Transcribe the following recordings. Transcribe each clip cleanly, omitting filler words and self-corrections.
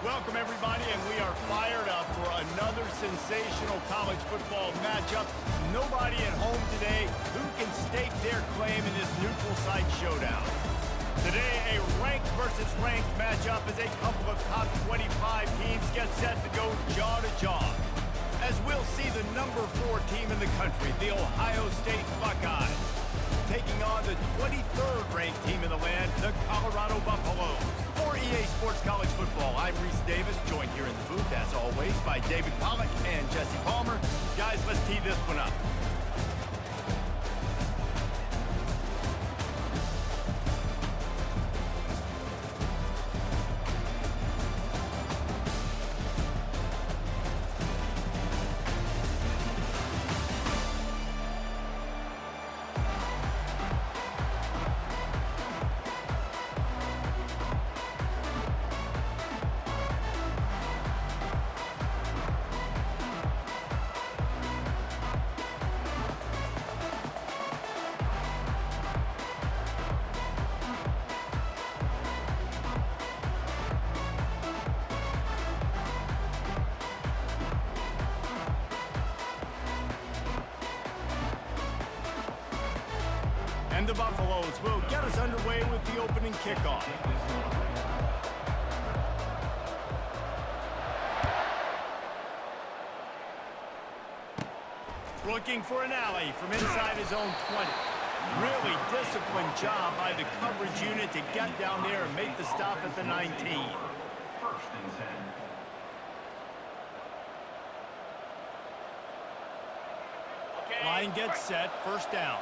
Welcome, everybody, and we are fired up for another sensational college football matchup. Nobody at home today who can stake their claim in this neutral site showdown. Today, a ranked versus ranked matchup as a couple of top 25 teams get set to go jaw to jaw. As we'll see the number 4 team in the country, the Ohio State Buckeyes, taking on the 23rd ranked team in the land, the Colorado Buffaloes. For EA Sports College Football, I'm Reese Davis, joined here in the booth, as always, by David Pollack and Jesse Palmer. Guys, let's tee this one up. And the Buffaloes will get us underway with the opening kickoff. Looking for an alley from inside his own 20. Really disciplined job by the coverage unit to get down there and make the stop at the 19. First and 10. Line gets set, first down.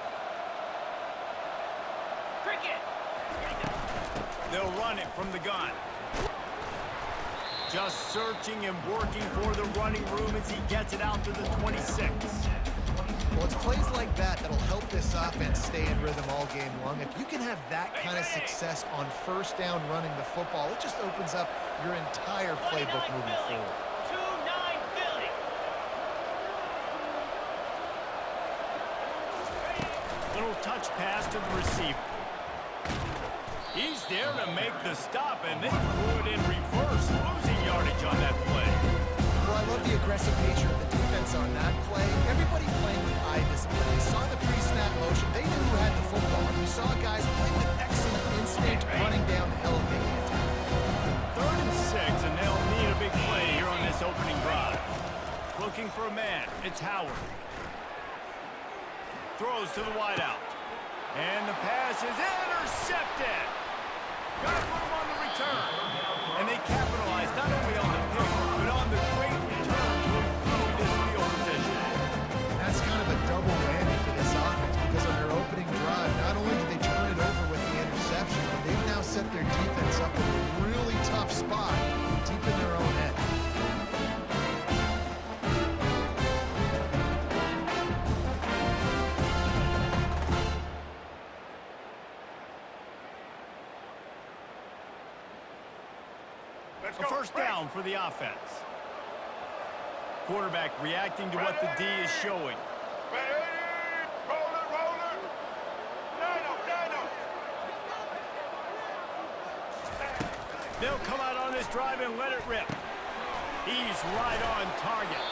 They'll run it from the gun. Just searching and working for the running room as he gets it out to the 26. Well, it's plays like that that'll help this offense stay in rhythm all game long. If you can have that kind of success on first down running the football, it just opens up your entire playbook moving forward. Little touch pass to the receiver. He's there to make the stop, and they threw it in reverse, losing yardage on that play. Well, I love the aggressive nature of the defense on that play. Everybody playing with eye discipline. They saw the pre-snap motion. They knew who had the football. And we saw guys play with excellent instinct running down the hill and making it time. 3rd and 6, and they'll need a big play here on this opening drive. Looking for a man. It's Howard. Throws to the wideout. And the pass is intercepted. Got room on the return. And they capitalized not only on the pick, but on the great return to improve this field position. That's kind of a double whammy for this offense because on their opening drive, not only did they turn it over with the interception, but they've now set their defense up in a really tough spot deep in their own end. A first down for the offense. Quarterback reacting to what the D is showing. They'll come out on this drive and let it rip. He's right on target.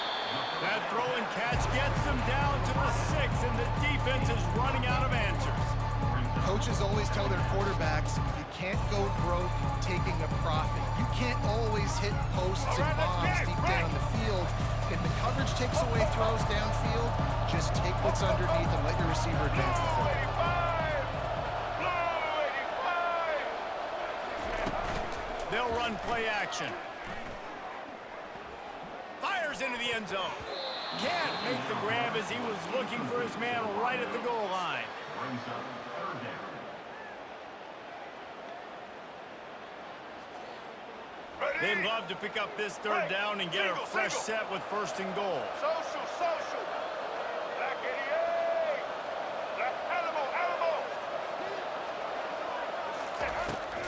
That throw and catch gets them down to the 6, and the defense is running out of answers. Coaches always tell their quarterbacks, you can't go broke taking a profit. You can't always hit posts and bombs deep down the field. If the coverage takes away throws downfield, just take what's underneath and let your receiver advance the football. They'll run play action. Fires into the end zone. Can't make the grab as he was looking for his man right at the goal line. Brings up 3rd down. They'd love to pick up this 3rd down and get a fresh set with 1st and goal. Social. Black 88. Black animal.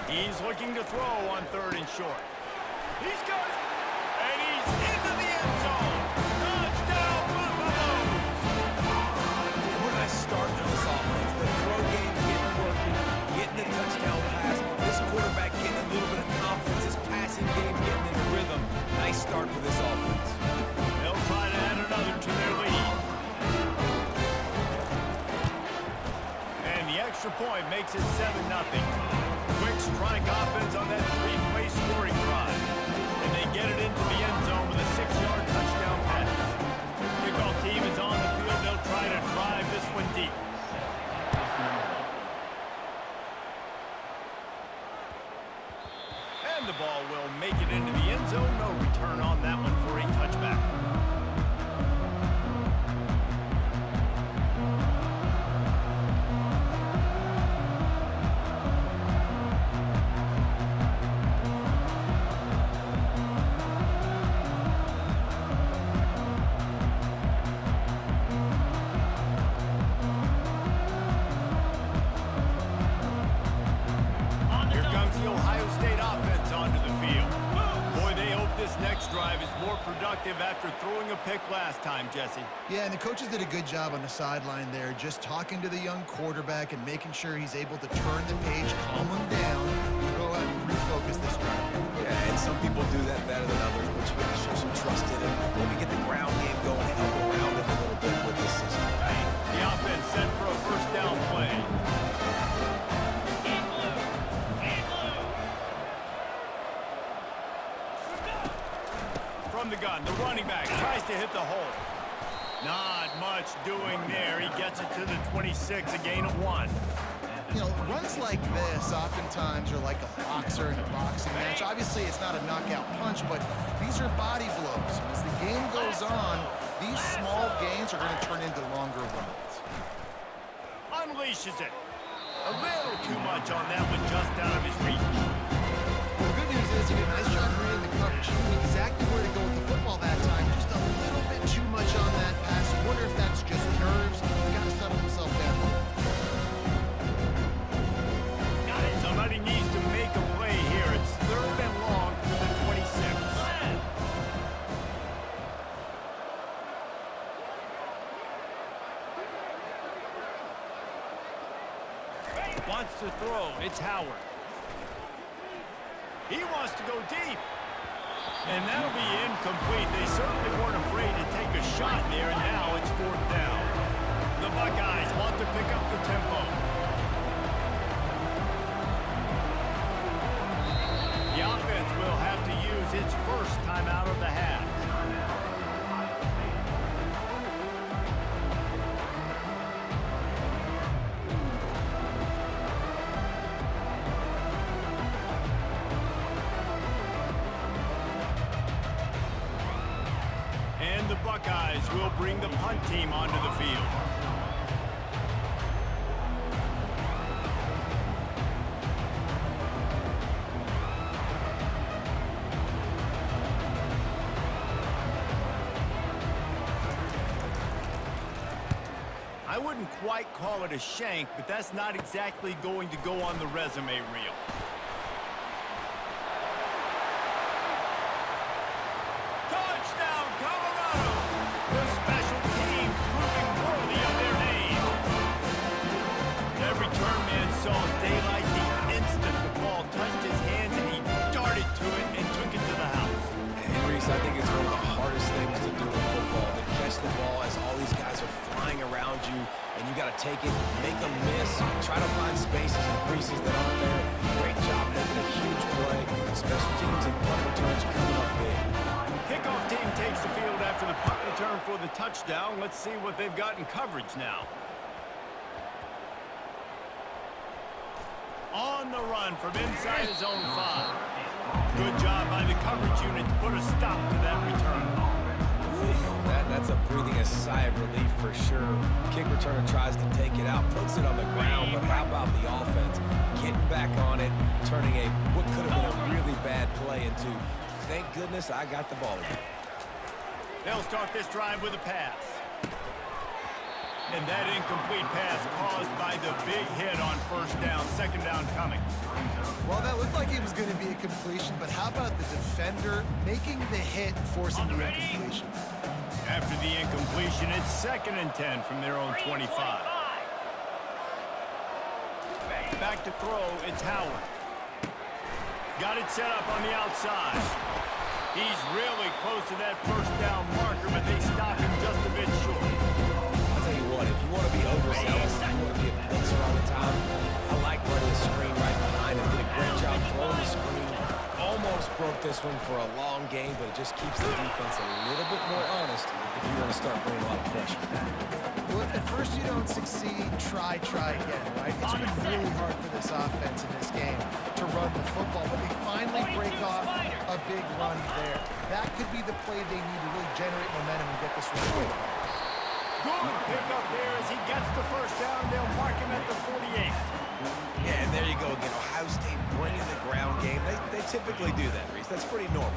He's looking to throw on 3rd and short. He's got it. And he's into the end zone. Touchdown, Buffalo. Where did I start for this offense? The throw game getting working, getting the touchdown pass. This quarterback getting a little bit of confidence. His passing game getting in rhythm. point makes it 7-0. Quick strike offense on that three-play scoring drive. And they get it into the end zone with a 6-yard touchdown pass. Kickoff team is on the field. They'll try to drive this one deep. And the ball will make it into the end zone. No return on that one for a touchback. After throwing a pick last time, Jesse. Yeah, and the coaches did a good job on the sideline there, just talking to the young quarterback and making sure he's able to turn the page, calm him down, and go out and refocus this drive. Yeah, and some people do that better than others, but you got to show some trust in him. Maybe get the ground game going, help around him a little bit with this system. The offense set for a first down play. From the gun, the running back tries to hit the hole. Not much doing there. He gets it to the 26, a gain of 1. You know, runs like this oftentimes are like a boxer in a boxing match. Obviously, it's not a knockout punch, but these are body blows. And as the game goes on, these small gains are going to turn into longer runs. Unleashes it. A little too much on that one, just out of his reach. Well, the good news is he did a nice job reading the coverage. He knew exactly where to go with the football that time. Just a little bit too much on that pass. I wonder if that's just nerves. He's got to settle himself down. Somebody needs to make a play here. It's 3rd and long for the 26. Wants to throw. It's Howard. He wants to go deep. And that'll be incomplete. They certainly weren't afraid to take a shot there, and now it's 4th down. The Buckeyes want to pick up the tempo. The offense will have to use its first timeout of the half. And the Buckeyes will bring the punt team onto the field. I wouldn't quite call it a shank, but that's not exactly going to go on the resume reel. Touchdown, Colorado! The special teams proving worthy of their name. That return man saw daylight the instant the ball touched his hands, and he darted to it and took it to the house. And Reese, I think it's one of the hardest things to do in football, to catch the ball as all these guys are flying around you, and you got to take it, make a miss, try to find spaces and creases that aren't there. Great job making a huge play. Special teams and punt returns coming up big. Kickoff team takes the field after the punt return for the touchdown. Let's see what they've got in coverage now. On the run from inside his own 5. Good job by the coverage unit to put a stop to that return. That's a breathing a sigh of relief for sure. Kick returner tries to take it out, puts it on the ground, but how about the offense getting back on it, turning what could have been a really bad play into, thank goodness I got the ball again. They'll start this drive with a pass. And that incomplete pass caused by the big hit on 1st down, 2nd down coming. Well, that looked like it was going to be a completion, but how about the defender making the hit and forcing the incompletion? After the incompletion, it's 2nd and 10 from their own 25. Back to throw, it's Howard. Got it set up on the outside. He's really close to that 1st down marker, but they stop him just a bit short. I'll tell you what, if you want to be overzealous, you want to be a blitzer all the time, one for a long game, but it just keeps the defense a little bit more honest if you want to start bringing a lot of pressure. Well, if at first you don't succeed, try again, right? It's been really hard for this offense in this game to run the football, but they finally break off a big run there. That could be the play they need to really generate momentum and get this one going. Good pickup there as he gets the first down. They'll mark him at the 48. Yeah, and there you go again. Ohio State bringing the ground game. They typically do that, Reese. That's pretty normal.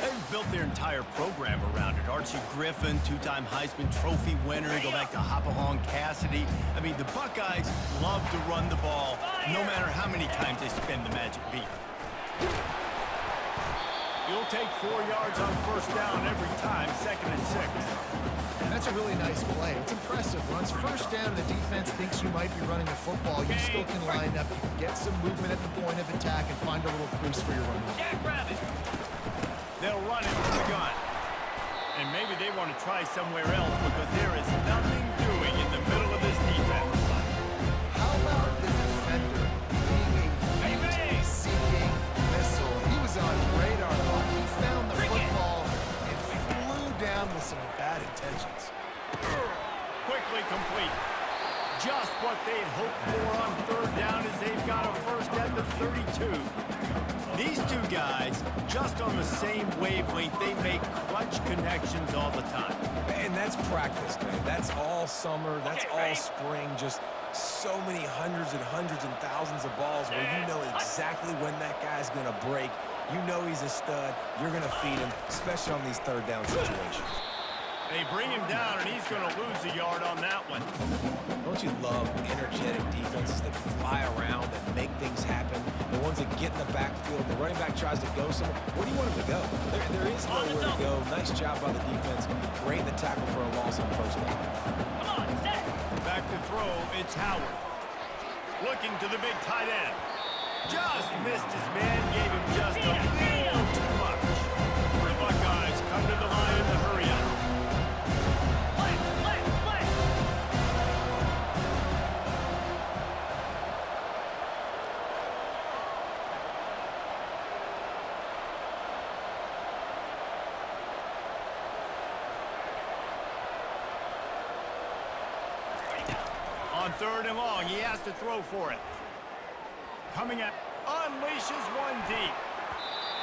They've built their entire program around it. Archie Griffin, two-time Heisman Trophy winner. Go back to Hopalong Cassidy. I mean, the Buckeyes love to run the ball, no matter how many times they spin the magic beat. You'll take 4 yards on first down every time, 2nd and 6. That's a really nice play. It's impressive. Once first down, the defense thinks you might be running the football. You still can line up, you can get some movement at the point of attack, and find a little crease for your run. They'll run it from the gun. And maybe they want to try somewhere else because there is nothing doing in the middle of this defense. How about the defender being a heat-seeking missile? He was on radar lock. He found the football and flew down with some bad intentions. Quickly complete. Just what they'd hoped for on third down as they've got a first at the 32. These two guys, just on the same wavelength, they make clutch connections all the time. And that's practice, man. That's all summer. That's all spring. Just so many hundreds and thousands of balls where you know exactly when that guy's going to break. You know he's a stud. You're going to feed him, especially on these third down situations. They bring him down, and he's going to lose a yard on that one. Don't you love energetic defenses that fly around and make things happen? The ones that get in the backfield, the running back tries to go somewhere. Where do you want him to go? There is nowhere to go. Nice job by the defense. Great in the tackle for a loss on first down. Back to throw, it's Howard. Looking to the big tight end. Just missed his man, gave him just a little too much. The Buckeyes come to the line in the hurry up. On third and long, he has to throw for it. Coming at, unleashes one deep.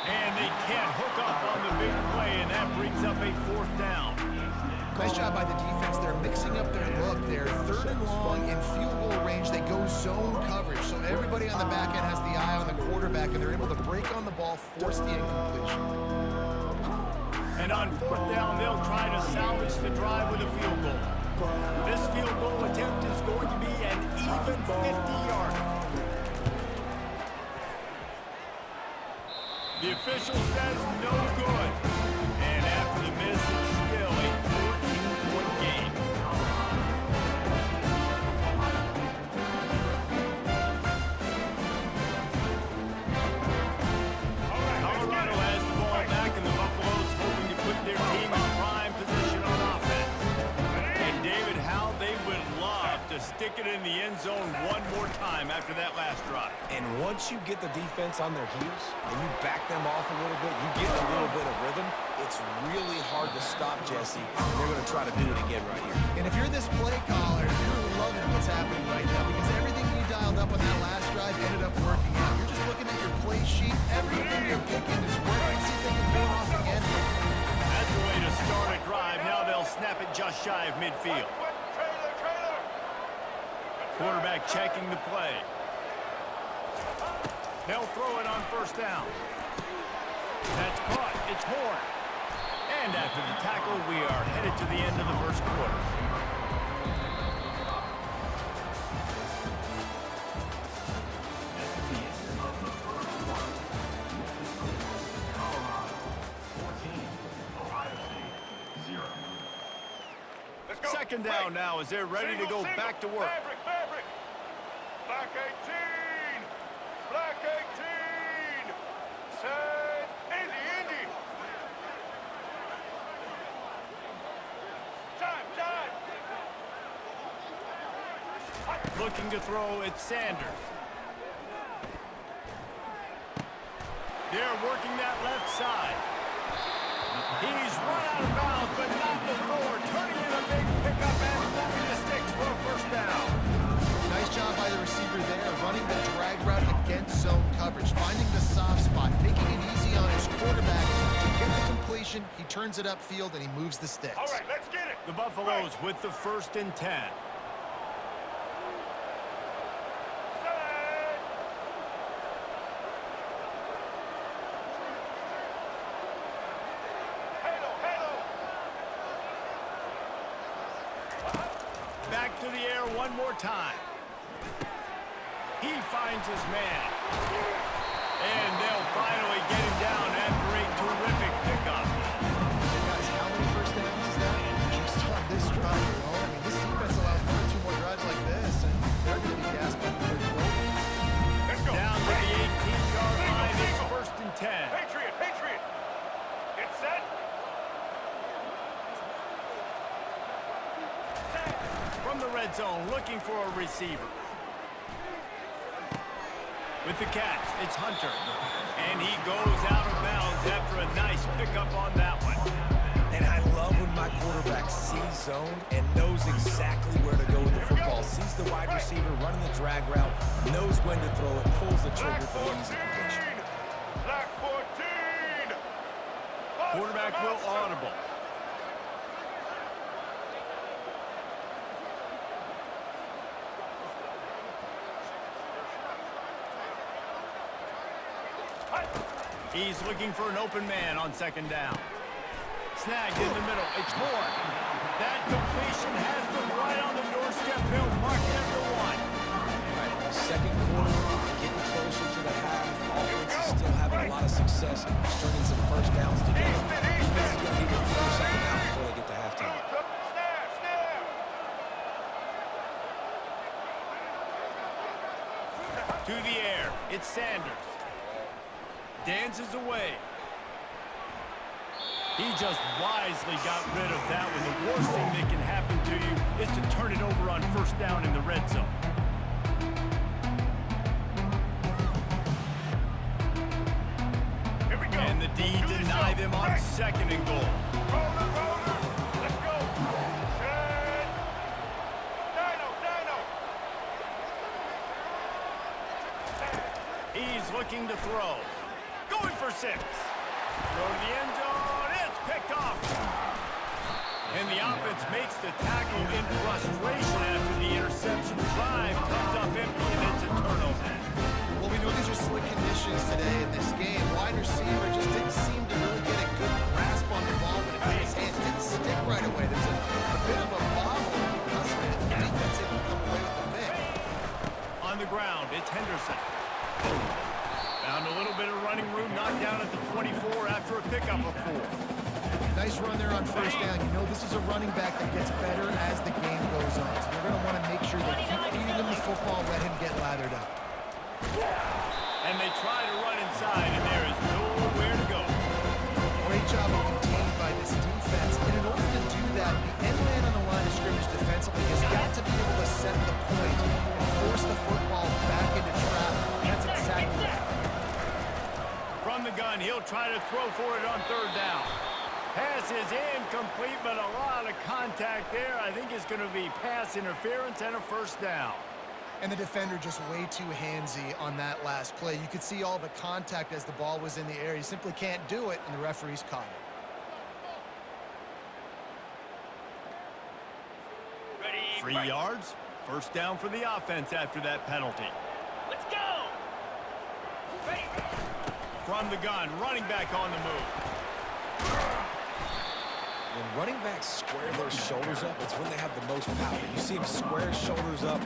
And they can't hook up on the big play, and that brings up a fourth down. Nice job by the defense. They're mixing up their look. They're third and long in field goal range. They go zone coverage, so everybody on the back end has the eye on the quarterback, and they're able to break on the ball, force the incompletion. And on fourth down, they'll try to salvage the drive with a field goal. This field goal attempt is going to be an even 50-yarder. The official says no good. And after the miss, it's still a 14-point game. Colorado has the ball back, and the Buffaloes hoping to put their team in prime position on offense. And David, how they would love to stick it in the end zone one more time after that last drive. And once you get the defense on their heels and you back them off a little bit, you get a little bit of rhythm, it's really hard to stop, Jesse, and they're going to try to do it again right here. And if you're this play caller, you're loving what's happening right now because everything you dialed up on that last drive ended up working out. You're just looking at your play sheet. Everything you're picking is working. See if they can pull it off again. That's the way to start a drive. Now they'll snap it just shy of midfield. Quarterback checking the play. They'll throw it on first down. That's caught. It's Horn. And after the tackle, we are headed to the end of the first quarter. Second down now as they're ready to go back to work. Fabric. Black 18. Black 18. Set. Indy. Time. Looking to throw, it's Sanders. They're working that left side. He's run out of bounds, but not before. Turning in a big pickup and moving the sticks for a first down. Nice job by the receiver there, running the drag route against zone coverage, finding the soft spot, making it easy on his quarterback to get the completion. He turns it upfield, and he moves the sticks. All right, let's get it. The Buffaloes with the 1st and 10. Back to the air one more time. He finds his man. And they'll finally get him down after a terrific pickup. Guys, how many first downs is that? Just on this drive alone. I mean, this defense allows 1 or 2 more drives like this, and they're going to be gassed by the third quarter. Let's go. Down to the 18-yard line. It's 1st and 10. Patriot, Patriot. Get set. From the red zone, looking for a receiver. With the catch, it's Hunter. And he goes out of bounds after a nice pickup on that one. And I love when my quarterback sees zone and knows exactly where to go with the football. Sees the wide receiver running the drag route, knows when to throw it, pulls the trigger for the easy completion. Black 14. Quarterback will audible. He's looking for an open man on 2nd down. Snagged in the middle. It's Moore. That completion has them right on the doorstep. Bill marking it for 1. Right, 2nd quarter, getting closer to the half. Offense is still having a lot of success, stringing some first downs together. Defense is going to need to figure something out before they get to halftime. Snap, snap. To the air. It's Sanders. Dances away. He just wisely got rid of that one. The worst thing that can happen to you is to turn it over on 1st down in the red zone. Here we go. And the D deny them on 2nd and goal. Roller, roller. Let's go. Set. Dino. He's looking to throw. Going for 6. Throw to the end zone. It's picked off. And the offense makes the tackle in frustration after the interception. Drive comes up empty, and it's a turnover. Well, we know these are slick conditions today in this game. Wide receiver just didn't seem to really get a good grasp on the ball when it hit his hands. Didn't stick right away. There's a bit of a bobble because of it. The defense able to come away with the pick. On the ground, it's Henderson. Found a little bit of running room, knocked down at the 24 after a pickup of 4. Nice run there on 1st down. You know this is a running back that gets better as the game goes on. So they're going to want to make sure they keep feeding him the football and let him get lathered up. And they try to run inside, and there is nowhere to go. Great job of contained by this defense. And in order to do that, the end man on the line of scrimmage defensively has got to be able to set the point and force the football back into traffic. That's exactly what happened. From the gun, he'll try to throw for it on 3rd down. Pass is incomplete, but a lot of contact there. I think it's going to be pass interference and a 1st down. And the defender just way too handsy on that last play. You could see all the contact as the ball was in the air. He simply can't do it, and the referee's caught it. Ready. 3 yards. 1st down for the offense after that penalty. Let's go. Ready. From the gun, running back on the move. When running backs square their shoulders up, it's when they have the most power. You see him square his shoulders up,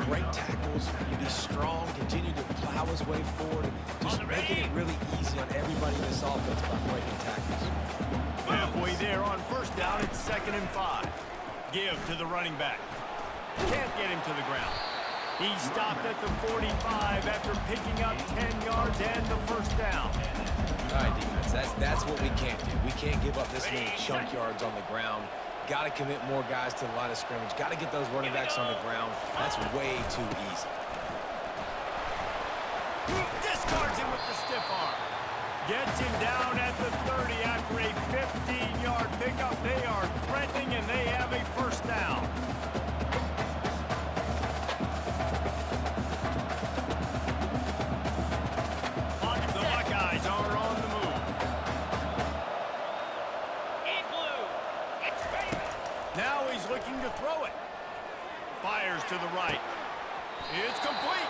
break tackles, be strong, continue to plow his way forward, just making it really easy on everybody in this offense by breaking tackles. Halfway there on 1st down, it's 2nd and 5. Give to the running back. Can't get him to the ground. He stopped at the 45 after picking up 10 yards and the 1st down. All right, defense, that's what we can't do. We can't give up this many chunk yards on the ground. Got to commit more guys to the line of scrimmage. Got to get those running backs on the ground. That's way too easy. Discards him with the stiff arm. Gets him down at the 30 after a 15-yard pickup. They are threatening, and they have a first down. The Buckeyes are on the move. In blue. It's Bateman. Now he's looking to throw it. Fires to the right. It's complete.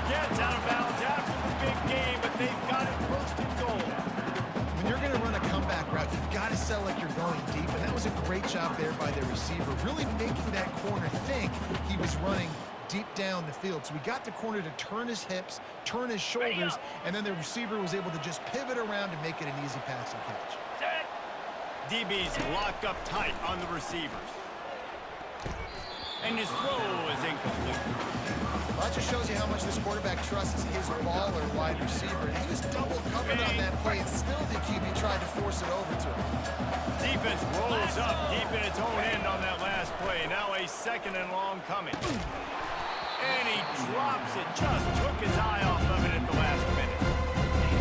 Gets out of bounds after the big game, but they've got it first and goal. When you're going to run a comeback route, you've got to sell like you're going deep, and that was a great job there by the receiver, really making that corner think he was running deep down the field. So we got the corner to turn his hips, turn his shoulders, and then the receiver was able to just pivot around and make it an easy passing catch. Set. DB's locked up tight on the receivers. And his throw is incomplete. Well, that just shows you how much this quarterback trusts his baller wide receiver. He was double covered on that play, and still the QB tried to force it over to him. Defense rolls up deep in its own end on that last play. Now a second and long coming. And he drops it. Just took his eye off of it at the last minute.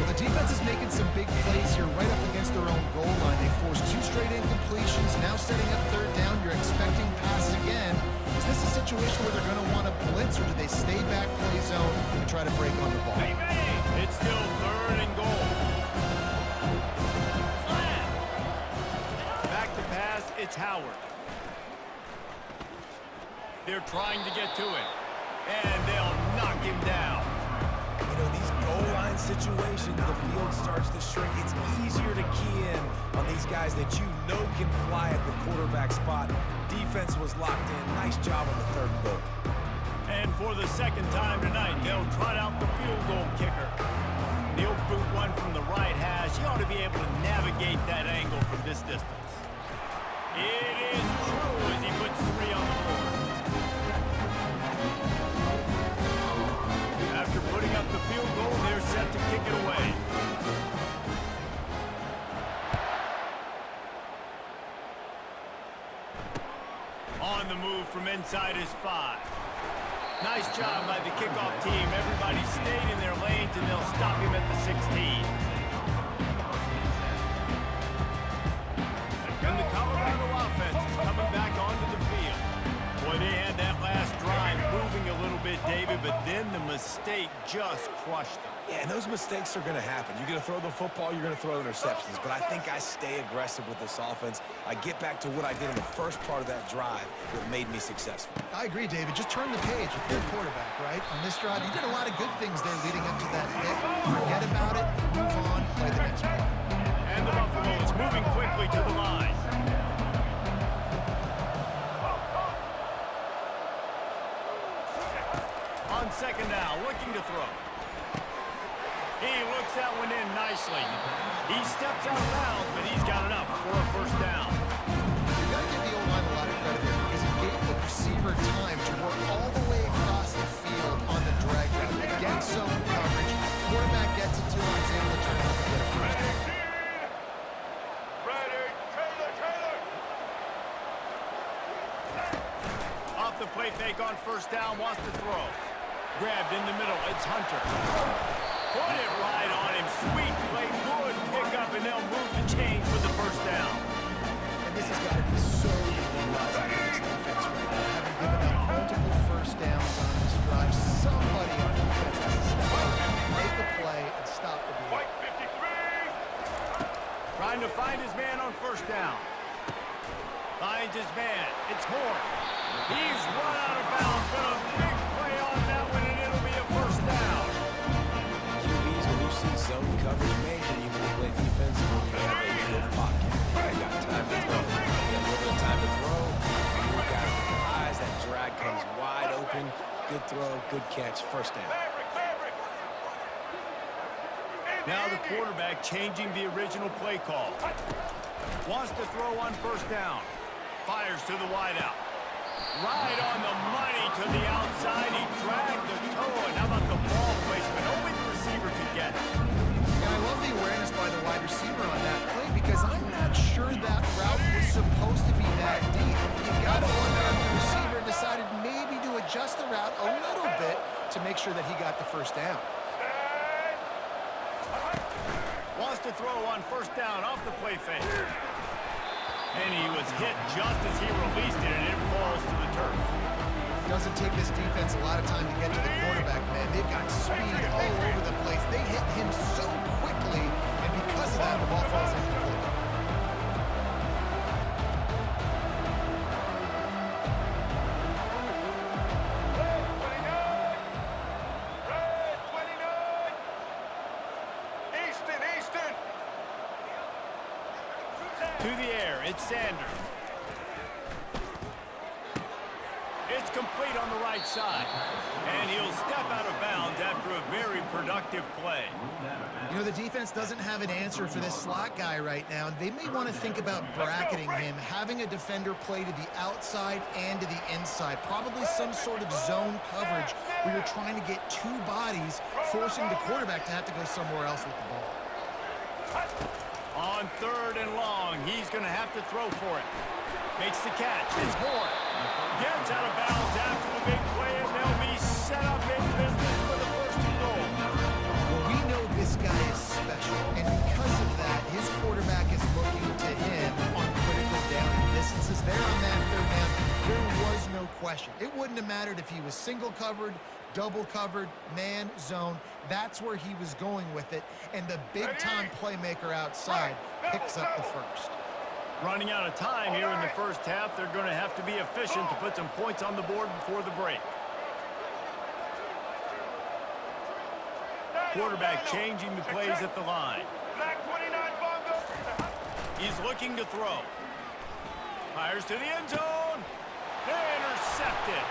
Well, the defense is making some big plays here right up against their own goal line. They forced 2 straight incompletions. Now setting up third down. You're expecting pass again. Is this a situation where they're going to want to blitz, or do they stay back, play zone, and try to break on the ball? It's still third and goal. Back to pass, it's Howard. They're trying to get to it, and they'll knock him down. You know, these goal line situations, the field starts to shrink. It's easier to key in on these guys that you know can fly at the quarterback spot. Defense was locked in. Nice job on the third and goal. And for the second time tonight, they'll trot out the field goal kicker. He'll boot one from the right hash. He ought to be able to navigate that angle from this distance. It is true as he puts 3 on the board. After putting up the field goal, they're set to kick it away. On the move from inside his 5. Nice job by the kickoff team. Everybody stayed in their lanes, and they'll stop him at the 16. And the Colorado offense is coming back onto the field. Boy, they had that last drive moving a little bit, David, but then the mistake just crushed them. Yeah, and those mistakes are going to happen. You're going to throw the football, you're going to throw interceptions. But I think I stay aggressive with this offense. I get back to what I did in the first part of that drive that made me successful. I agree, David. Just turn the page. If you're a quarterback, right, on this drive, you did a lot of good things there leading up to that pick. Forget about it, move on, play the next play. And the Buffaloes moving quickly to the line. On second down, looking to throw. He looks that one in nicely. He steps out of bounds, but he's got enough for a first down. You got to give the O-line a lot of credit there because he gave the receiver time to work all the way across the field on the drag route against zone coverage. Quarterback gets it to him, he's able to turn it up and get a first down. Ready. Taylor. Off the play fake on first down, wants to throw. Grabbed in the middle, it's Hunter. Put it right on him. Sweet play, good pickup, and they'll move the chains with the first down. And this has got to be so demoralizing for this defense right now. Having given up multiple first downs on this drive, somebody on defense has to step up, make a play, and stop the bleed. White 53. Trying to find his man on first down. Finds his man. It's Horn. He's run out of bounds, but a big play on that one, and it'll be a first down. QBs, when you see zone coverage, man, can you play defense when you have a good pocket? You got time to throw. You got a little bit of time to throw. You got the eyes. That drag comes wide open. Good throw, good catch, first down. Maverick. Now the quarterback changing the original play call. Wants to throw on first down. Fires to the wideout. Right on the money to the outside. He dragged the toe. And how about the ball placement? Only the receiver could get it. And I love the awareness by the wide receiver on that play because I'm not sure that route was supposed to be that deep. You got to wonder if the receiver decided maybe to adjust the route a little bit to make sure that he got the first down. Wants to throw on first down off the play fake. And he was hit just as he released it, and it falls to the turf. Doesn't take this defense a lot of time to get to the quarterback, man. They've got speed all over the place. They hit him so quickly, and because of that, the ball falls incomplete. Easton. To the air, it's Sanders. It's complete on the right side. And he'll step out of bounds after a very productive play. You know, the defense doesn't have an answer for this slot guy right now. They may want to think about bracketing him, having a defender play to the outside and to the inside. Probably some sort of zone coverage where you're trying to get two bodies, forcing the quarterback to have to go somewhere else with the ball. On 3rd and long, he's going to have to throw for it. Makes the catch. It's Horn. Gets out of bounds after the big play, and they'll be set up in business for the first and goal. Well, we know this guy is special, and because of that, his quarterback is looking to him on critical down and distances. There on that 3rd down, there was no question. It wouldn't have mattered if he was single covered, double covered, man, zone. That's where he was going with it, and the big-time playmaker outside picks up the first. Running out of time here in the first half, they're going to have to be efficient to put some points on the board before the break. Quarterback changing the plays at the line. Black 29 Bongo. He's looking to throw. Fires to the end zone. Intercepted.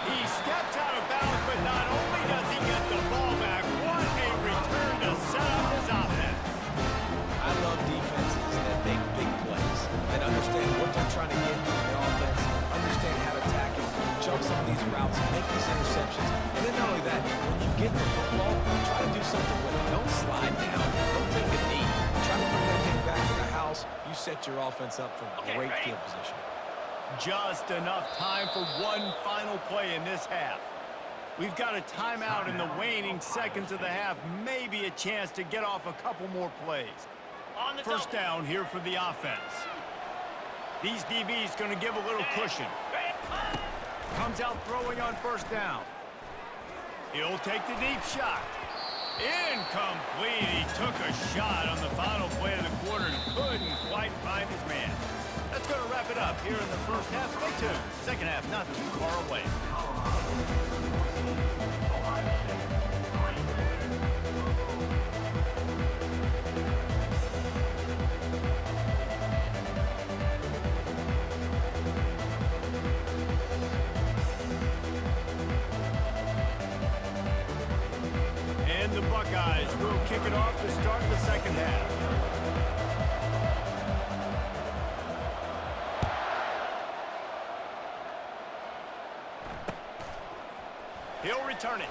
He steps out of bounds, but not only does he get the ball back, what a return to set up his offense. I love defenses that make big plays, that understand what they're trying to get from the offense, understand how to attack it, jump some of these routes, make these interceptions. And then not only that, when you get the football, try to do something with it. Don't slide down. Don't take a knee. Try to bring that thing back to the house. You set your offense up for great field position. Just enough time for one final play in this half. We've got a timeout in the waning seconds of the half. Maybe a chance to get off a couple more plays. First down here for the offense. These DBs going to give a little cushion. Comes out throwing on first down. He'll take the deep shot. Incomplete. He took a shot on the final play of the quarter and couldn't quite find his man. That's going to wrap it up here in the first half. Stay tuned. Second half not too far away. And the Buckeyes will kick it off to start the second half. He'll return it.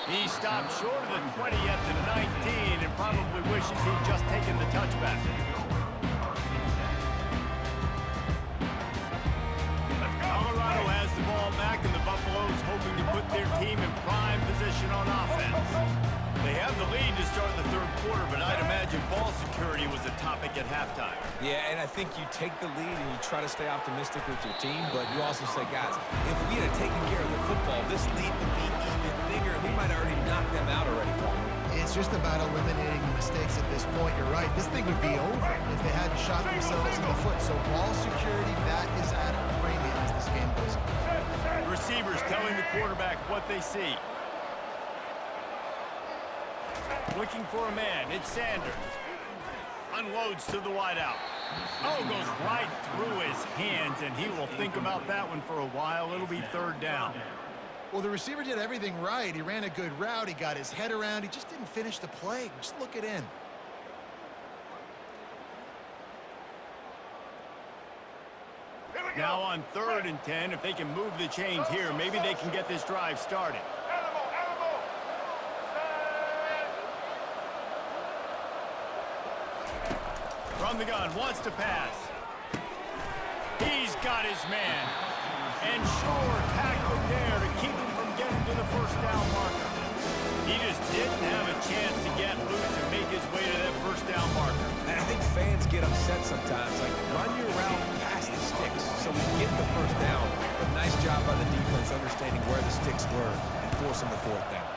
He stopped short of the 20 at the 19 and probably wishes he'd just taken the touchback. Colorado has the ball back, and the Buffaloes hoping to put their team in prime position on offense. They have the lead to start the third quarter, but I'd imagine ball security was a topic at halftime. Yeah, and I think you take the lead and you try to stay optimistic with your team, but you also say, guys, if we had taken care of the football, this lead would be even bigger. We might have already knocked them out already, Palmer. It's just about eliminating the mistakes at this point. You're right. This thing would be over if they hadn't shot themselves in the foot. So ball security, that is at a premium as this game goes on. Receivers telling the quarterback what they see. Looking for a man. It's Sanders. Unloads to the wideout. Oh, goes right through his hands, and he will think about that one for a while. It'll be third down. Well, the receiver did everything right. He ran a good route. He got his head around. He just didn't finish the play. Just look it in. Now on 3rd and 10, if they can move the chains here, maybe they can get this drive started. From the gun, wants to pass. He's got his man. And sure, tackling there to keep him from getting to the first down marker. He just didn't have a chance to get loose and make his way to that first down marker. And I think fans get upset sometimes. Like, run your route past the sticks so we get the first down. But nice job by the defense understanding where the sticks were and forcing the fourth down.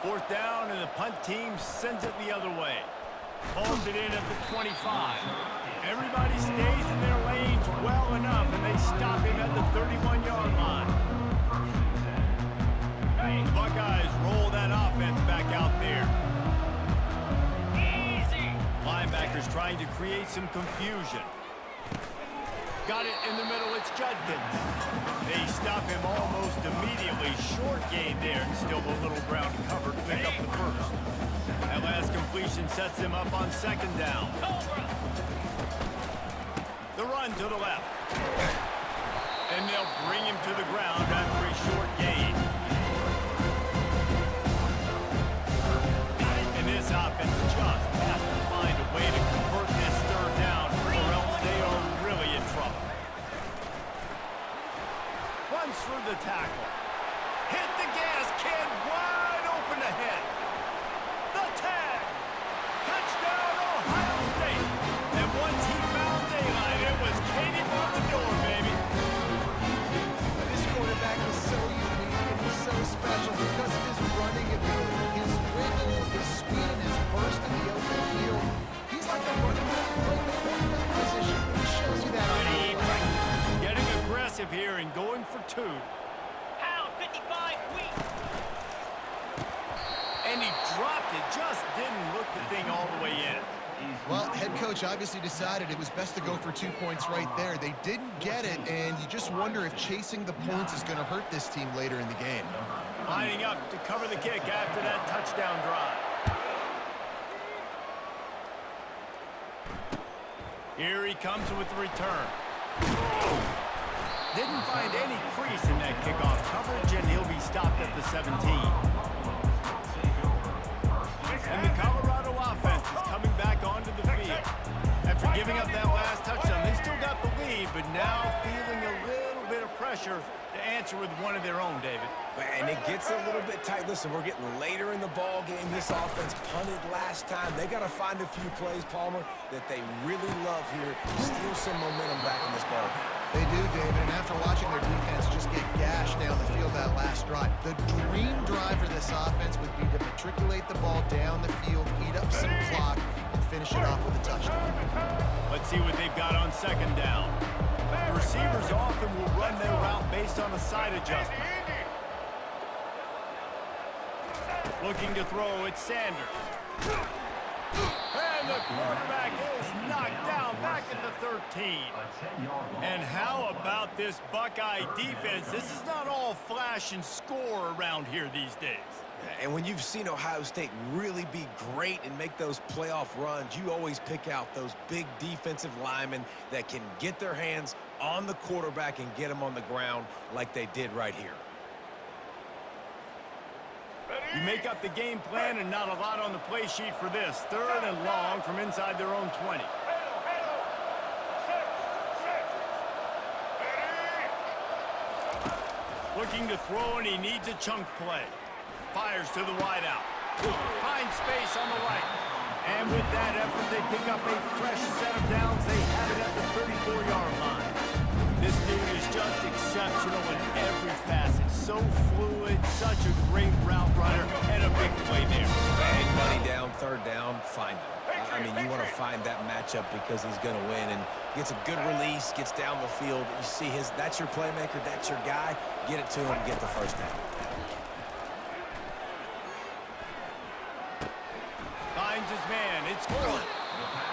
Fourth down, and the punt team sends it the other way. Pulls it in at the 25. Everybody stays in their lanes well enough, and they stop him at the 31-yard line. The Buckeyes roll that offense back out there. Easy. Linebackers trying to create some confusion. Got it in the middle, it's Judkins. They stop him almost immediately. Short gain there, and still a little ground cover to pick up the first. That last completion sets them up on second down. The run to the left. And they'll bring him to the ground after a short gain. And this offense just has to find a way to convert this third down, or else they are really in trouble. Runs through the tackle. Hit the gas, kid, wide open ahead. The tag. Touchdown, Ohio State. And once he found daylight, it was Katie by the door, baby. This quarterback is so unique and he's so special because of his running ability, his wiggle, his speed, and his burst in the open field. He's like a running back playing the quarterback position. He shows you that on the play. Getting aggressive here and going for two. Pound 55 weak. And he dropped it, just didn't look the thing all the way in. Well, head coach obviously decided it was best to go for 2 points right there. They didn't get it, and you just wonder if chasing the points is going to hurt this team later in the game. Lining up to cover the kick after that touchdown drive. Here he comes with the return. Didn't find any crease in that kickoff coverage, and he'll be stopped at the 17. And the Colorado offense is coming back onto the field. After giving up that last touchdown, they still got the lead, but now feeling a little bit of pressure to answer with one of their own, David. And it gets a little bit tight. Listen, we're getting later in the ball game. This offense punted last time. They got to find a few plays, Palmer, that they really love here. Steal some momentum back in this ball game. They do, David, and after watching their defense just get gashed down the field that last drive, the dream drive for this offense would be to matriculate the ball down the field, eat up some clock, and finish it off with a touchdown. Let's see what they've got on second down. The receivers often will run their route based on a side adjustment. Looking to throw, it's Sanders. And the quarterback is knocked down back at the 13. And how about this Buckeye defense? This is not all flash and score around here these days. And when you've seen Ohio State really be great and make those playoff runs, you always pick out those big defensive linemen that can get their hands on the quarterback and get him on the ground like they did right here. You make up the game plan and not a lot on the play sheet for this. Third and long from inside their own 20. Looking to throw, and he needs a chunk play. Fires to the wideout. Finds space on the right. And with that effort, they pick up a fresh set of downs. They have it at the 34-yard line. This dude is just exceptional in every facet. So fluid, such a great route runner, and a big play there. Bang, money down, third down, find him. I mean, you want to find that matchup because he's going to win, and gets a good release, gets down the field. You see that's your playmaker, that's your guy. Get it to him, get the first down. Finds his man, it's Gordon.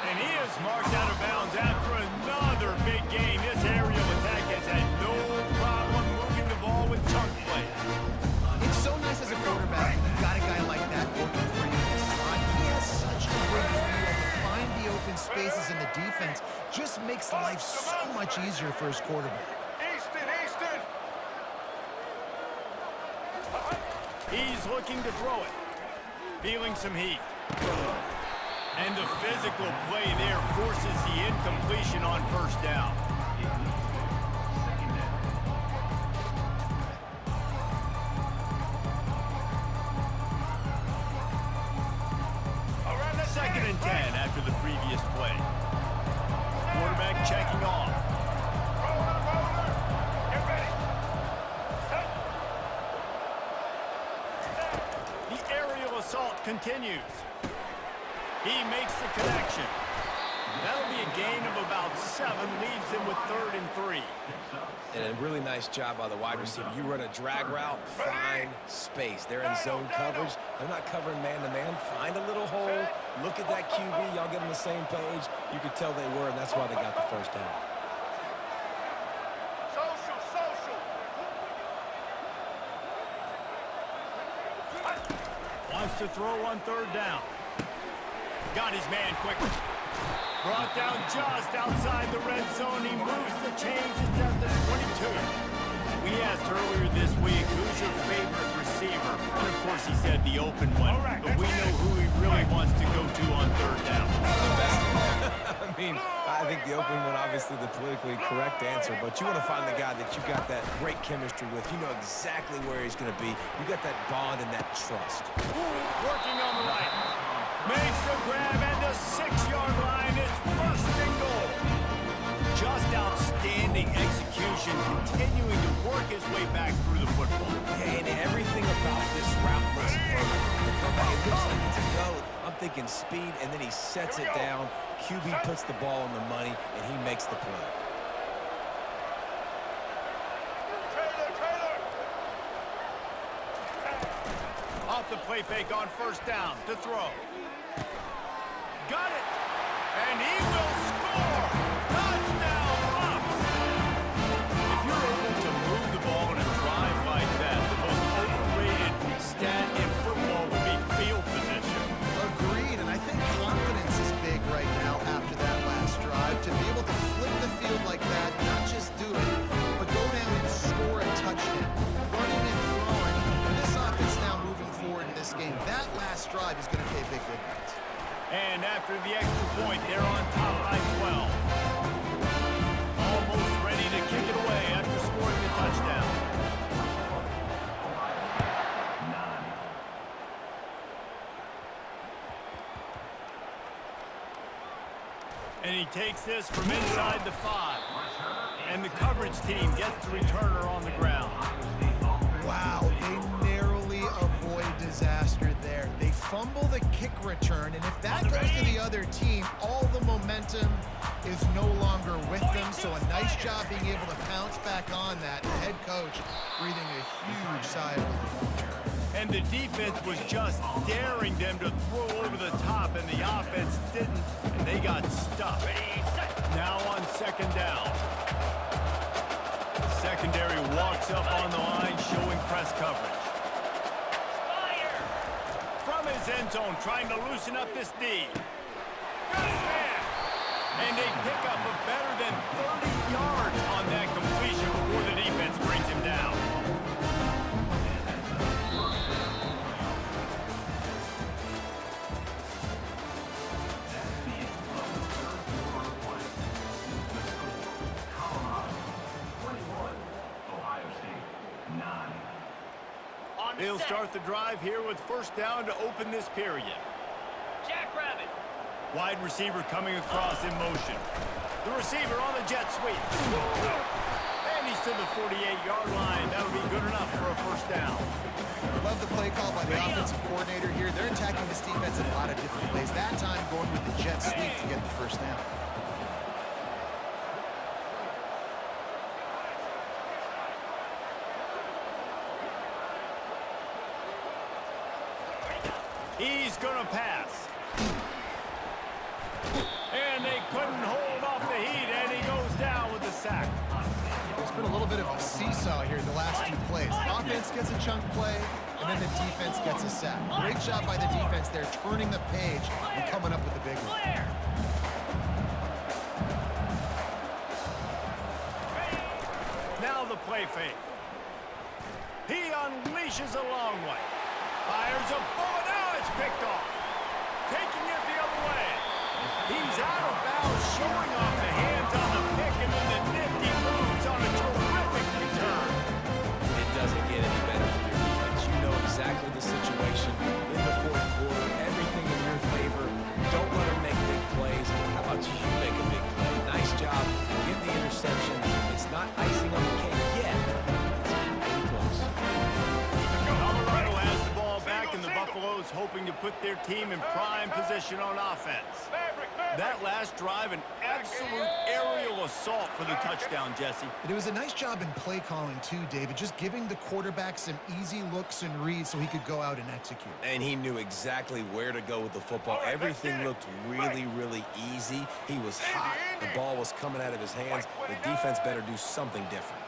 And he is marked out of bounds after another big game. This aerial attack has had no problem moving the ball with chunk plays. It's so nice as a quarterback when you've got a guy like that working for you in the slot. He has such a great feel to find the open spaces in the defense. Just makes life so much easier for his quarterback. Easton! He's looking to throw it. Feeling some heat. And the physical play there forces the incompletion on first down. this play. Quarterback checking off. Get ready. Set. The aerial assault continues. He makes the connection. That'll be a gain of about 7, leaves him with 3rd and 3. And a really nice job by the wide receiver. You run a drag route, find space. They're in zone coverage. They're not covering man-to-man. Find a little hole. Look at that QB. Y'all get on the same page. You could tell they were, and that's why they got the first down. Social. Wants to throw on 3rd down. Got his man quickly. Brought down just outside the red zone. He moves the chains down to 22. We asked earlier this week, who's your favorite receiver? And of course he said the open one. But we know who he really wants to go to on 3rd down. The best. I mean, I think the open one, obviously the politically correct answer, but you want to find the guy that you got that great chemistry with. You know exactly where he's going to be. You got that bond and that trust. Working on the right. Makes the grab at the 6-yard line. It's 1st and goal. Just outstanding execution, continuing to work his way back through the football. Hey, and everything about this route looks perfect. The comeback, it looks like it's a go. I'm thinking speed, and then he sets it down. QB puts the ball on the money, and he makes the play. Trailer. Off the play fake on 1st down to throw. Got it. And he will score. Touchdown, Bucs. If you're able to move the ball in a drive like that, the most overrated stat in football would be field position. Agreed, and I think confidence is big right now after that last drive. To be able to flip the field like that, not just do it, but go down and score a touchdown. Running and throwing. And this offense now moving forward in this game. That last drive is going to pay big dividends. And after the extra point, they're on top by 12. Almost ready to kick it away after scoring the touchdown. And he takes this from inside the 5. And the coverage team gets the returner on the ground. Wow, they narrowly avoid disaster there. They fumble the kick return, and if that goes to the other team, all the momentum is no longer with them. So a nice job being able to pounce back on that. The head coach breathing a huge sigh of relief. And the defense was just daring them to throw over the top, and the offense didn't, and they got stuck. Now on 2nd down. The secondary walks up on the line, showing press coverage. Fire! From his end zone, trying to loosen up this D. Got his man! And they pick up a better than 30 yards on that completion before the defense brings him down. They'll start the drive here with 1st down to open this period. Jackrabbit. Wide receiver coming across in motion. The receiver on the jet sweep. And he's to the 48-yard line. That'll be good enough for a 1st down. Love the play call by the offensive coordinator here. They're attacking this defense in a lot of different ways. That time going with the jet sweep to get the 1st down. He's going to pass. And they couldn't hold off the heat, and he goes down with the sack. It's been a little bit of a seesaw here in the last 2 plays. Offense gets a chunk play, and then the defense gets a sack. Great job by the defense there, turning the page and coming up with the big one. Now the play fake. He unleashes a long way. Fires a bullet. Now it's picked off. Taking it the other way. He's out of bounds, showing off the hands on the pick, and then the nifty moves on a terrific return. It doesn't get any better for your defense. You know exactly the situation in the 4th quarter. Everything in your favor. Don't let them make big plays. team in prime position on offense. That last drive, an absolute aerial assault for the touchdown, Jesse. It was a nice job in play calling too, David, just giving the quarterback some easy looks and reads so he could go out and execute. And he knew exactly where to go with the football. Everything looked really, really easy. He was hot. The ball was coming out of his hands. The defense better do something different.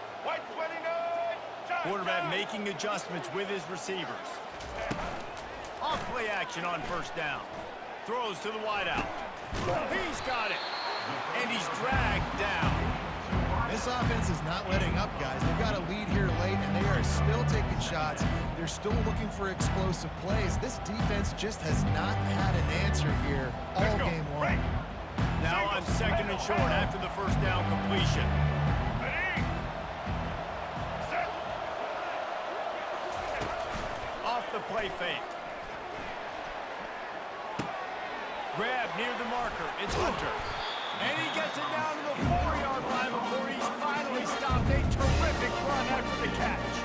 Quarterback making adjustments with his receivers. Off play action on first down. Throws to the wideout. He's got it. And he's dragged down. This offense is not letting up, guys. They've got a lead here late, and they are still taking shots. They're still looking for explosive plays. This defense just has not had an answer here all game long. Now on second and short after the first down completion. Off the play fake. Grab near the marker. It's Hunter. And he gets it down to the 4-yard line before he's finally stopped. A terrific run after the catch.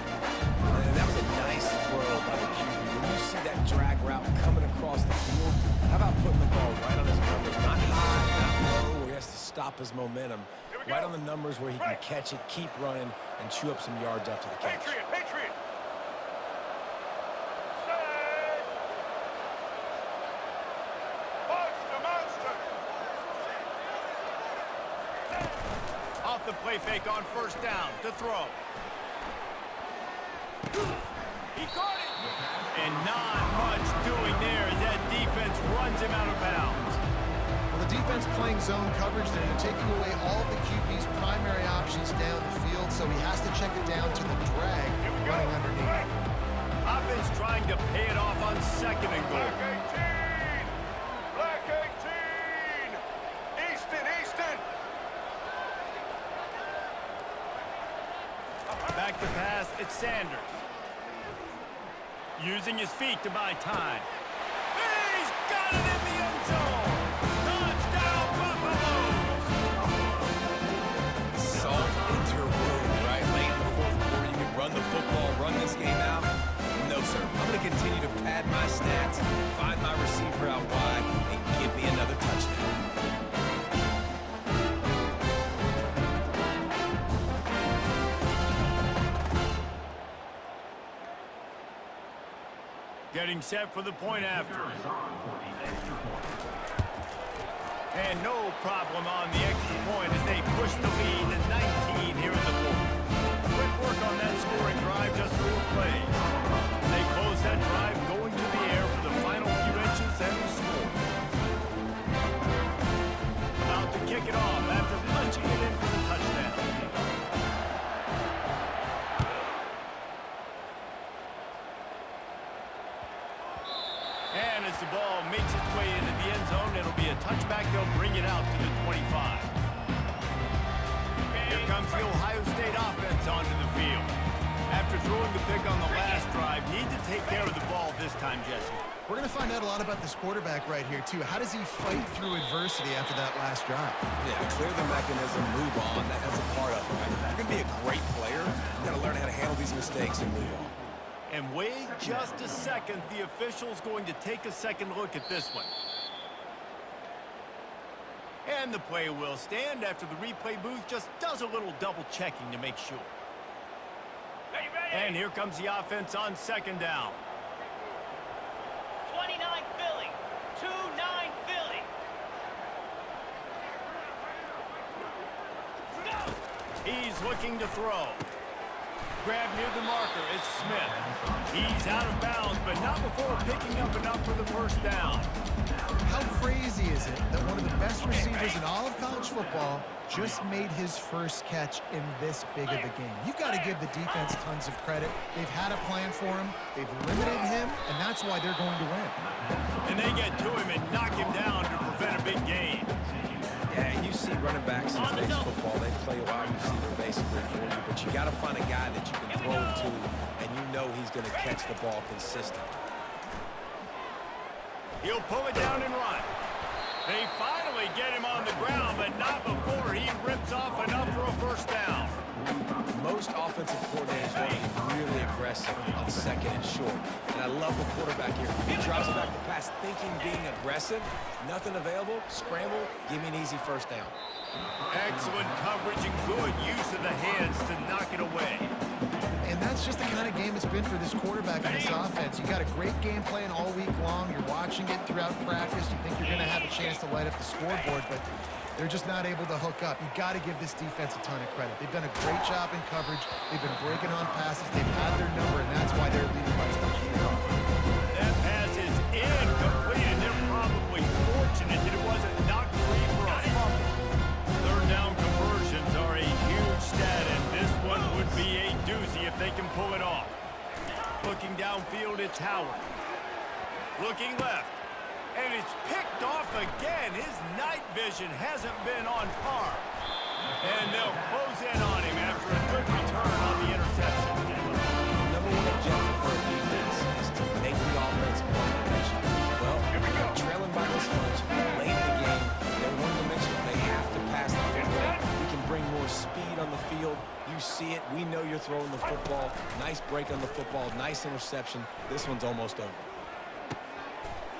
And that was a nice throw by the QB. When you see that drag route coming across the field, how about putting the ball right on his numbers? Not high, not low, where he has to stop his momentum. Right on the numbers where he can catch it, keep running, and chew up some yards after the catch. Patriot. Monster. Off the play fake on first down to throw. He caught it. And not much doing there as that defense runs him out of bounds. Well, the defense playing zone coverage, they're taking away all of the QB's primary options down the field, so he has to check it down to the drag running underneath. Offense trying to pay it off on second and goal. Black 18. Easton. Back to pass, it's Sanders. Using his feet to buy time. He's got it in the end zone! Touchdown, Buffaloes! Salt into your wound, right? Late in the fourth quarter, you can run the football, run this game out. No, sir. I'm going to continue to pad my stats, find my receiver out wide, and give me another touchdown. Getting set for the point after. And no problem on the extra point as they push the lead to 19 here in the fourth. Quick work on that scoring drive, just 4 plays. They close that drive going to the air for the final few inches and the score. About to kick it off after punching it in for the touchdown. And as the ball makes its way into the end zone, it'll be a touchback. They'll bring it out to the 25. Here comes the Ohio State offense onto the field. After throwing the pick on the last drive, need to take care of the ball this time, Jesse. We're going to find out a lot about this quarterback right here, too. How does he fight through adversity after that last drive? Yeah, clear the mechanism, move on. That's a part of it. Right? If you're going to be a great player, you got to learn how to handle these mistakes and move on. And wait just a second. The official's going to take a second look at this one. And the play will stand after the replay booth just does a little double checking to make sure. Ready. And here comes the offense on second down. 29 Philly. 2-9 Philly. Go! He's looking to throw. Grab near the marker. It's Smith. He's out of bounds, but not before picking up enough for the first down. How crazy is it that one of the best receivers in all of college football just made his first catch in this big of a game? You've got to give the defense tons of credit. They've had a plan for him. They've limited him, and that's why they're going to win. And they get to him and knock him down to prevent a big gain. Yeah, you see running backs in today's football, they play a wide receiver basically for you, but you got to find a guy that you can throw it to, and you know he's going to catch the ball consistently. He'll pull it down and run. They finally get him on the ground, but not before he rips off enough for a first down. Most offensive coordinators want to be really aggressive on second and short. And I love the quarterback here. He drops back the pass thinking being aggressive. Nothing available, scramble, give me an easy first down. Excellent coverage and good use of the hands to knock it away. And that's just the kind of game it's been for this quarterback and this offense. You got a great game plan all week long. You're watching it throughout practice. You think you're going to have a chance to light up the scoreboard, but they're just not able to hook up. You've got to give this defense a ton of credit. They've done a great job in coverage. They've been breaking on passes. They've had their number, and that's why they're leading by as much as they are. That pass is incomplete, and they're probably fortunate that it wasn't knocked free for a fumble. Third down conversions are a huge stat, and this one would be a doozy if they can pull it off. Looking downfield, it's Howard. Looking left. And it's picked off again. His night vision hasn't been on par. And they'll close in on him after a good return on the interception. The number one objective for a defense is to make the offense one-dimensional. Well, they're trailing by this much. Late in the game, they're one-dimensional. They have to pass the football. We can bring more speed on the field. You see it. We know you're throwing the football. Nice break on the football. Nice interception. This one's almost over.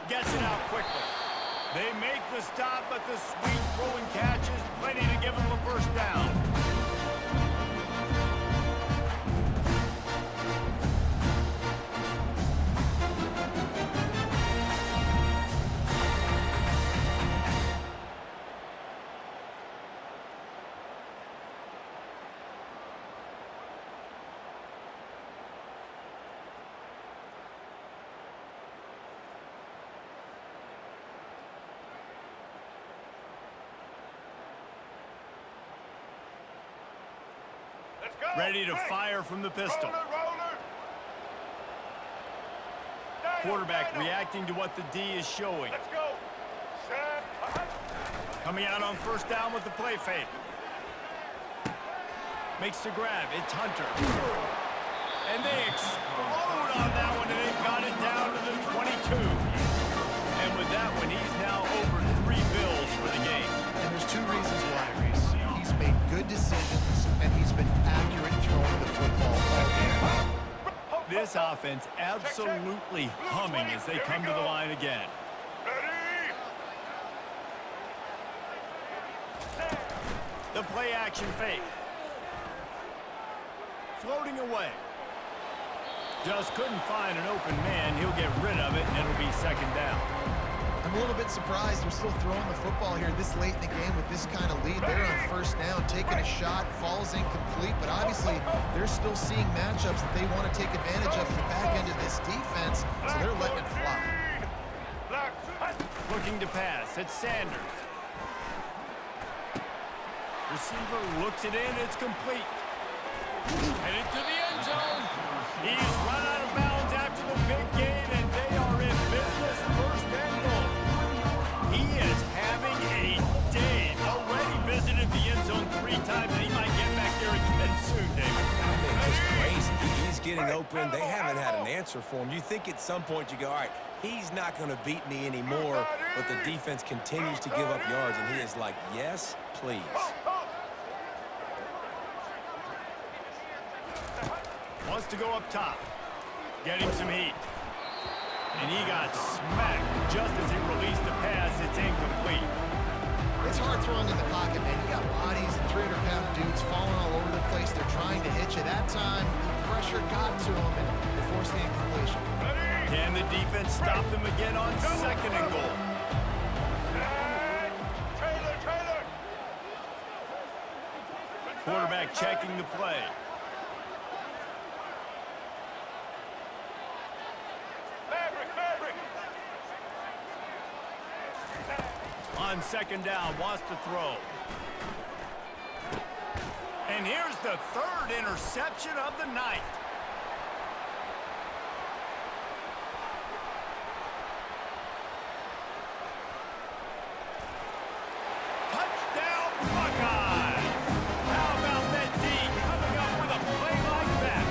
Gets it out quickly. They make the stop, but the sweet throwing catch is plenty to give them a first down. Let's go. Ready to fire from the pistol. Roller. Quarterback reacting to what the D is showing. Let's go. Set. Coming out on first down with the play fake. Makes the grab. It's Hunter. And they explode on that one, and they've got it down to the 22. And with that one, he's now over 3 bills for the game. And there's two reasons why, Reese. He's made good decisions, and he's been accurate throwing the football all game. This offense absolutely humming as they come to the line again. Ready. The play action fake. Floating away. Just couldn't find an open man. He'll get rid of it, and it'll be second down. I'm a little bit surprised they're still throwing the football here this late in the game with this kind of lead. They're on first down, taking a shot, falls incomplete, but obviously they're still seeing matchups that they want to take advantage of in the back end of this defense, so they're letting it fly. Looking to pass. It's Sanders. Receiver looks it in. It's complete. Headed to the end zone. He's run out of bounds after the big gain, and they are in business. First and goal. He is having a day. Already visited the end zone 3 times, and he might get back there again soon, David. I mean, just crazy. He's getting open. They haven't had an answer for him. You think at some point you go, all right, he's not going to beat me anymore, but the defense continues to give up yards, and he is like, yes, please. Wants to go up top. Getting some heat. And he got smacked just as he released the pass. It's incomplete. It's hard throwing in the pocket, man. You got bodies and 300-pound dudes falling all over the place. They're trying to hit you. That time, the pressure got to them, and they forced the incompletion. Can the defense stop them again on second and goal? Trailer. Quarterback checking the play. Maverick. On second down, wants to throw. And here's the 3rd interception of the night. Touchdown, Buckeyes! How about that D coming up with a play like that?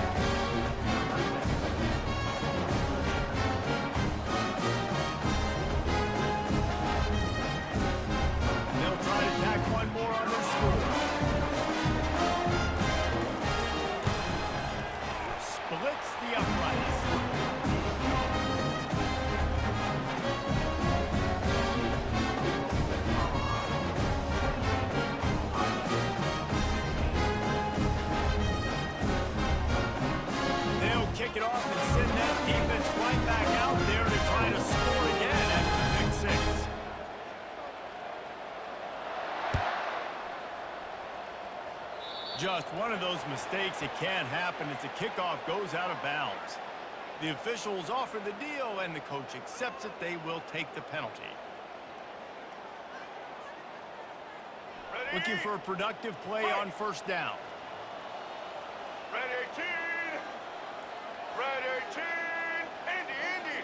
They'll try to tack one more on their score. Just one of those mistakes that can happen as the kickoff goes out of bounds. The officials offer the deal, and the coach accepts it. They will take the penalty. Ready? Looking for a productive play on first down. Red 18. Red 18. Indy, Indy.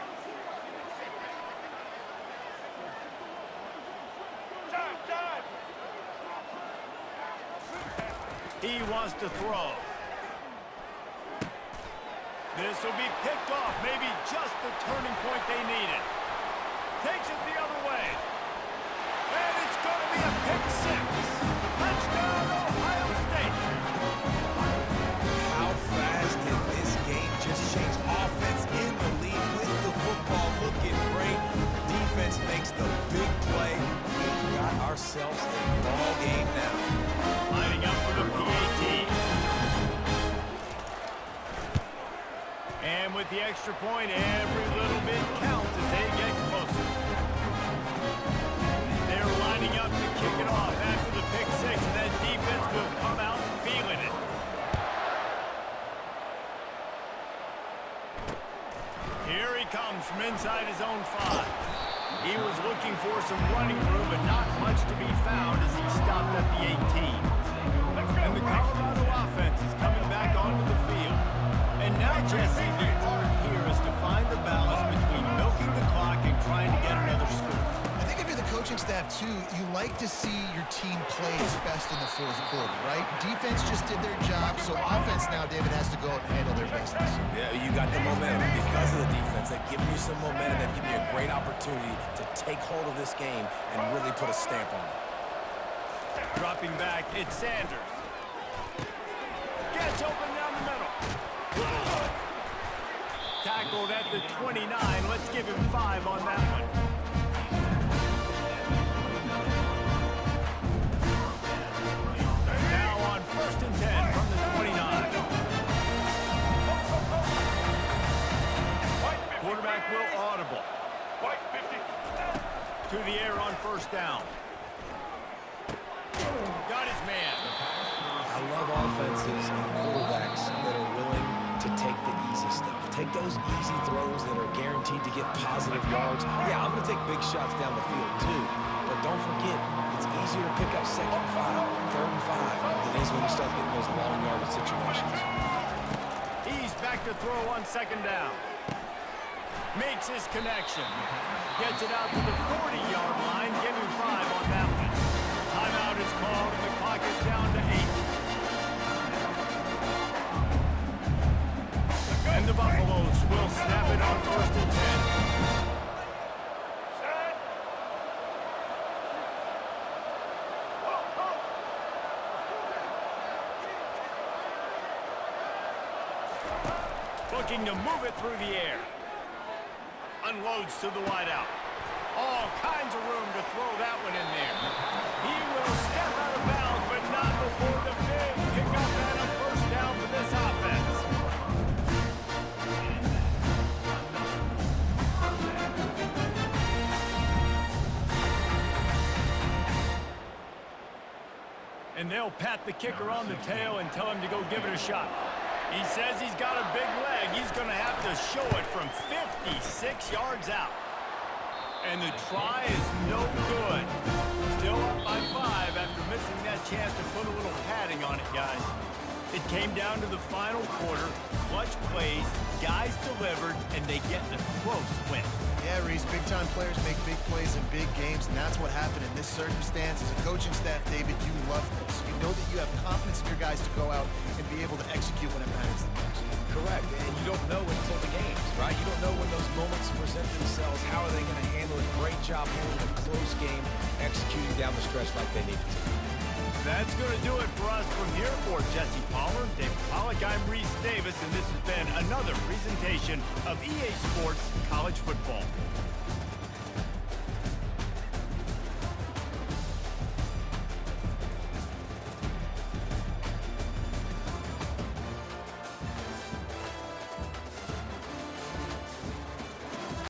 Time. He wants to throw. This will be picked off. Maybe just the turning point they needed. Takes it the other way. And it's going to be a pick six. Touchdown, Ohio State. How fast did this game just change? Offense in the lead with the football looking great. Defense makes the big play. We've got ourselves a ball game now. Lining up for the PAT. And with the extra point, every little bit counts as they get closer. They're lining up to kick it off after the pick six, and that defense will come out feeling it. Here he comes from inside his own 5. He was looking for some running room, but not much to be found as he stopped at the 18. And the Colorado offense is coming back onto the field. And now, Jesse, the art here is to find the balance between milking the clock and trying to get another score. I think if you're the coaching staff, too, you like to see your team play its best in the fourth quarter, right? Defense just did their job, so offense now, David, has to go out and handle their business. Yeah, you got the momentum because of the defense. They've given you some momentum. They've given you a great opportunity to take hold of this game and really put a stamp on it. Dropping back, it's Sanders. Gets open down the middle. Tackled at the 29. Let's give him 5 on that one. Now on 1st and 10 from the 29. Quarterback will audible. White 50. To the air on first down. Got his man. I love offenses and quarterbacks that are willing to take the easy stuff. Take those easy throws that are guaranteed to get positive yards. Yeah, I'm going to take big shots down the field too. But don't forget, it's easier to pick up 2nd and 5, 3rd and 5 than it is when you start getting those long yardage situations. He's back to throw on 2nd down. Makes his connection. Gets it out to the 40-yard line. Give him 5 on that one. Timeout is called, and the clock is down to 8. And the Buffaloes will snap it on 1st and 10. Set. Looking to move it through the air. Unloads to the wideout. All kinds of room to throw that one in there. He will step out of bounds, but not before the big pickup and a first down for this offense. And they'll pat the kicker on the tail and tell him to go give it a shot. He says he's got a big leg. He's going to have to show it from 56 yards out. And the try is no good. Still up by 5 after missing that chance to put a little padding on it, guys. It came down to the final quarter. Clutch plays, guys delivered, and they get a close win. Yeah, Reese, big-time players make big plays in big games, and that's what happened in this circumstance. As a coaching staff, David, you love this. You know that you have confidence in your guys to go out and be able to execute when it matters the most. Correct, and you don't know until the games, right? You don't know when those moments present themselves. How are they going to handle it? Great job handling a close game, executing down the stretch like they needed to. That's going to do it for us from here. For Jesse Palmer, David Pollack, I'm Reese Davis, and this has been another presentation of EA Sports College Football.